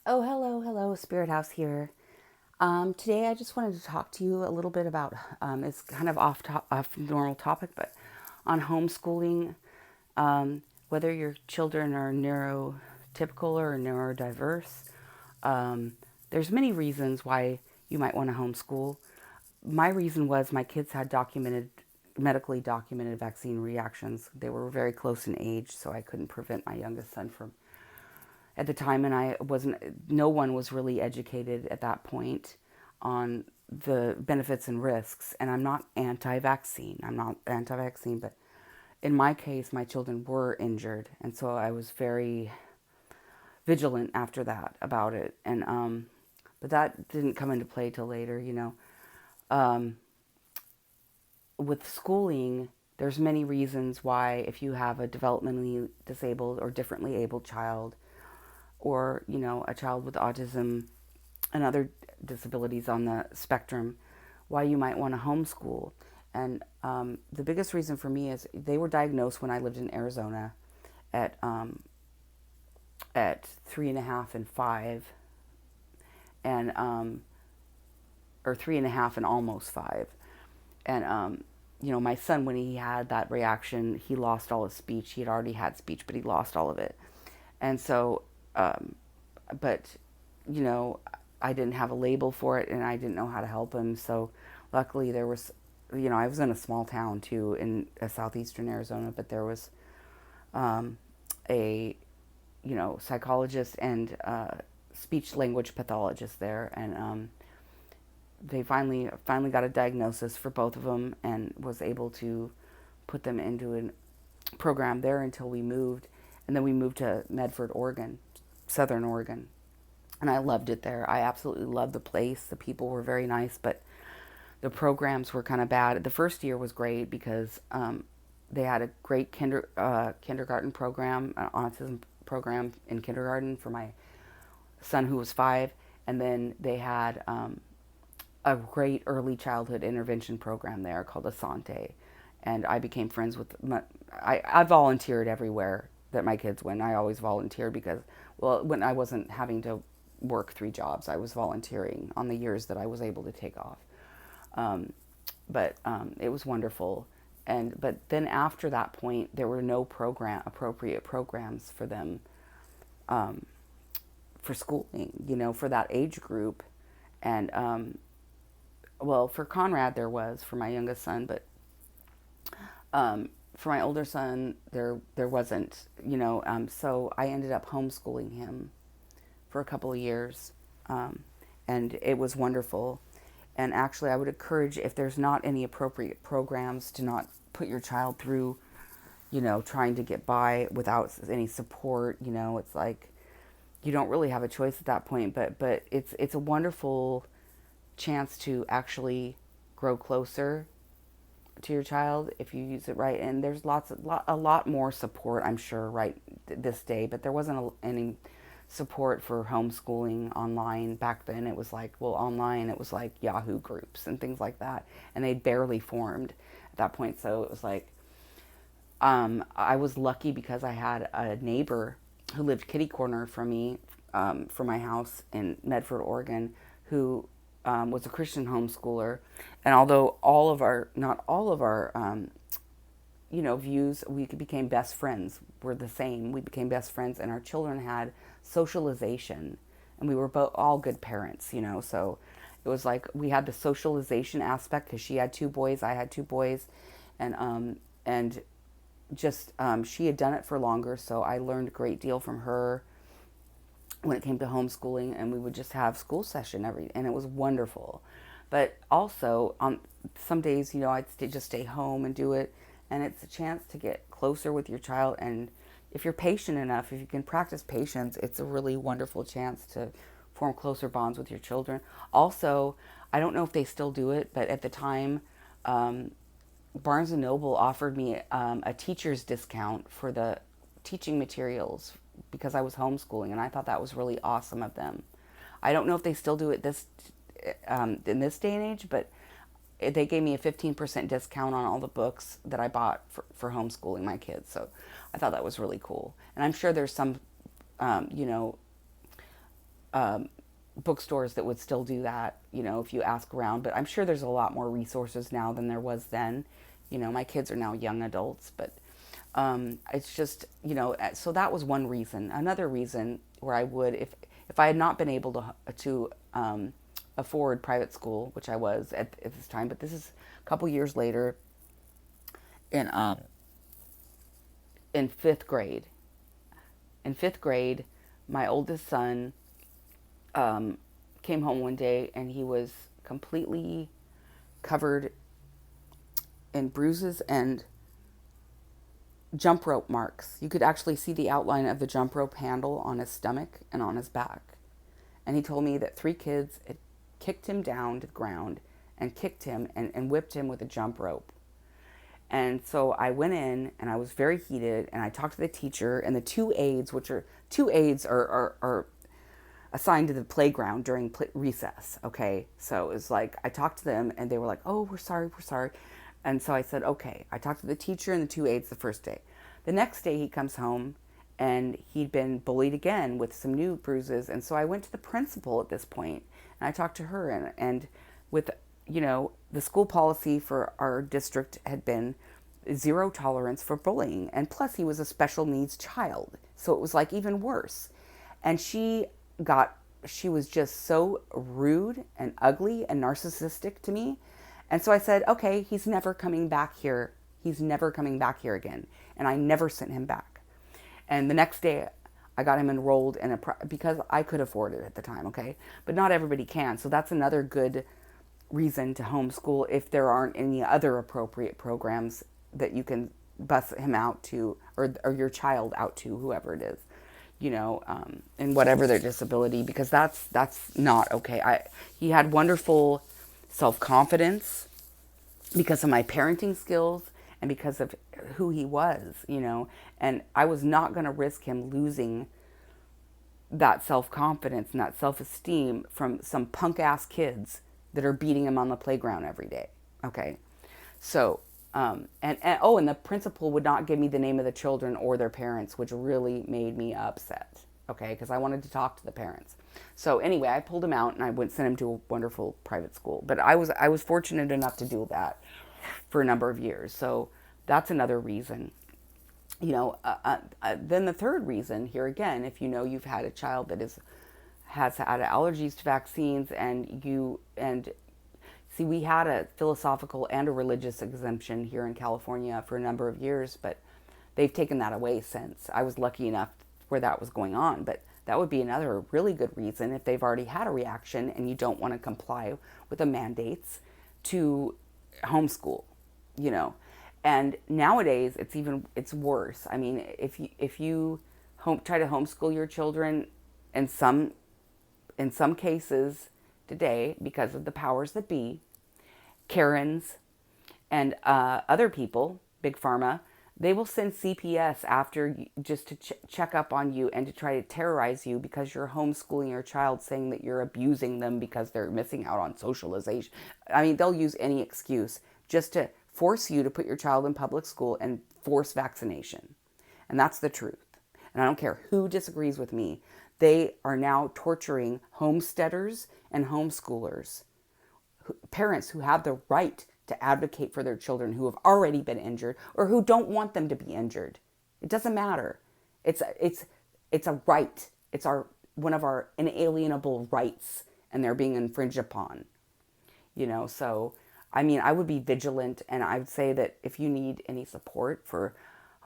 Oh, hello, Spirit House here. Today I just wanted to talk to you a little bit about, it's kind of off normal topic, but on homeschooling, whether your children are neurotypical or neurodiverse, there's many reasons why you might want to homeschool. My reason was my kids had medically documented vaccine reactions. They were very close in age, so I couldn't prevent my youngest son from at the time, and no one was really educated at that point on the benefits and risks. And I'm not anti-vaccine, but in my case, my children were injured, and so I was very vigilant after that about it. And but that didn't come into play till later, um, with schooling, there's many reasons why, if you have a developmentally disabled or differently abled child, or a child with autism and other disabilities on the spectrum, why you might want to homeschool. And the biggest reason for me is they were diagnosed when I lived in Arizona at at 3.5 and 5, and or 3.5 and almost 5. And my son, when he had that reaction, he lost all his speech. He had already had speech, but he lost all of it. And so, um, but you know, I didn't have a label for it, and I didn't know how to help him. So, luckily, there was, I was in a small town too in southeastern Arizona, but there was um, a, psychologist and speech language pathologist there, and they finally got a diagnosis for both of them, and was able to put them into a program there until we moved, and then we moved to Medford, Oregon, Southern Oregon, and I loved it there. I absolutely loved the place. The people were very nice, but the programs were kind of bad. The first year was great because they had a great kindergarten program, an autism program in kindergarten for my son who was 5, and then they had a great early childhood intervention program there called Asante, and I became friends with I volunteered everywhere that my kids went. I always volunteered because, well, when I wasn't having to work 3 jobs, I was volunteering on the years that I was able to take off. Um, but it was wonderful. But then after that point, there were no appropriate programs for them, um, for schooling, for that age group. And well, for Conrad there was, for my youngest son, but for my older son there wasn't. So I ended up homeschooling him for a couple of years, um, and it was wonderful. And actually, I would encourage, if there's not any appropriate programs, to not put your child through, trying to get by without any support. It's like you don't really have a choice at that point. But it's a wonderful chance to actually grow closer to your child if you use it right. And there's a lot more support, I'm sure, right this day. But there wasn't any support for homeschooling online back then. It was like, well, online it was like Yahoo groups and things like that, and they barely formed at that point. So it was like, I was lucky because I had a neighbor who lived kitty corner from me, from my house in Medford, Oregon, who was a Christian homeschooler. And although not all of our views, we became best friends, were the same. We became best friends, and our children had socialization, and we were both all good parents. So it was like we had the socialization aspect because she had 2 boys, I had 2 boys, and just she had done it for longer, so I learned a great deal from her when it came to homeschooling. And we would just have school session and it was wonderful. But also on some days, just stay home and do it, and it's a chance to get closer with your child. And if you're patient enough, if you can practice patience, it's a really wonderful chance to form closer bonds with your children. Also, I don't know if they still do it, but at the time, um, Barnes and Noble offered me a teacher's discount for the teaching materials because I was homeschooling, and I thought that was really awesome of them. I don't know if they still do it in this day and age, but they gave me a 15% discount on all the books that I bought for homeschooling my kids. So I thought that was really cool. And I'm sure there's some, um, you know, bookstores that would still do that, if you ask around. But I'm sure there's a lot more resources now than there was then. My kids are now young adults, but it's just, so that was one reason. Another reason where I would, if I had not been able to afford private school, which I was at this time, but this is a couple years later, in in fifth grade. In fifth grade, my oldest son came home one day and he was completely covered in bruises and jump rope marks. You could actually see the outline of the jump rope handle on his stomach and on his back. And he told me that 3 kids had kicked him down to the ground and kicked him and whipped him with a jump rope. And so I went in and I was very heated and I talked to the teacher and the two aides are assigned to the playground during recess. Okay. So it was like, I talked to them and they were like, oh, we're sorry. And so I said, okay. I talked to the teacher and the 2 aides the first day. The next day he comes home and he'd been bullied again with some new bruises. And so I went to the principal at this point and I talked to her and with, the school policy for our district had been 0 tolerance for bullying. And plus he was a special needs child. So it was like even worse. And she was just so rude and ugly and narcissistic to me. And so I said, okay, he's never coming back here. He's never coming back here again. And I never sent him back. And the next day I got him enrolled in because I could afford it at the time. Okay. But not everybody can. So that's another good reason to homeschool if there aren't any other appropriate programs that you can bus him out to or your child out to, whoever it is, and whatever their disability, because that's not okay. He had wonderful self-confidence because of my parenting skills and because of who he was, and I was not going to risk him losing that self-confidence and that self-esteem from some punk ass kids that are beating him on the playground every day. Okay. So, and the principal would not give me the name of the children or their parents, which really made me upset. Okay. Because I wanted to talk to the parents. So anyway, I pulled him out and I sent him to a wonderful private school, but I was fortunate enough to do that for a number of years. So that's another reason. Then the third reason here again, if you've had a child that has had allergies to vaccines and see, we had a philosophical and a religious exemption here in California for a number of years, but they've taken that away since. I was lucky enough where that was going on, but that would be another really good reason if they've already had a reaction and you don't want to comply with the mandates to homeschool, And nowadays it's worse. I mean, if you try to homeschool your children, in some cases today, because of the powers that be, Karens and other people, Big Pharma, they will send CPS after just to check up on you and to try to terrorize you because you're homeschooling your child, saying that you're abusing them because they're missing out on socialization. I mean, they'll use any excuse just to force you to put your child in public school and force vaccination. And that's the truth. And I don't care who disagrees with me. They are now torturing homesteaders and homeschoolers, parents who have the right to advocate for their children who have already been injured or who don't want them to be injured. It doesn't matter. It's a right. It's one of our inalienable rights, and they're being infringed upon. So I mean, I would be vigilant, and I would say that if you need any support for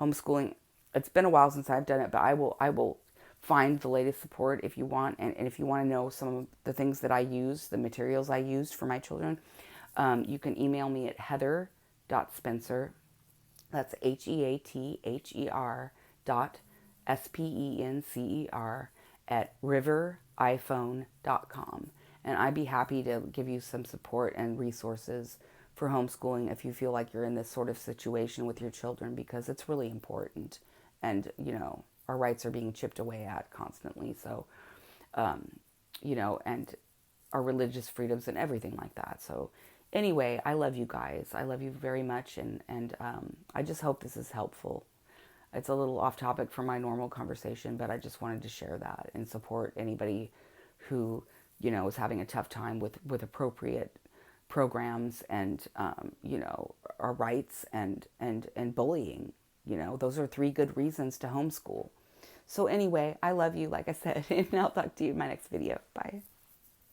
homeschooling, it's been a while since I've done it, but I will find the latest support if you want. And if you want to know some of the things that I use, the materials I used for my children, you can email me at heather.spencer. That's HEATHER.SPENCER @riveriphone.com. And I'd be happy to give you some support and resources for homeschooling if you feel like you're in this sort of situation with your children, because it's really important. And, our rights are being chipped away at constantly. So, and our religious freedoms and everything like that. So anyway, I love you guys. I love you very much. And I just hope this is helpful. It's a little off topic from my normal conversation, but I just wanted to share that and support anybody who, you know, is having a tough time with appropriate programs and, you know, our rights and bullying. You know, those are 3 good reasons to homeschool. So anyway, I love you, like I said, and I'll talk to you in my next video. Bye.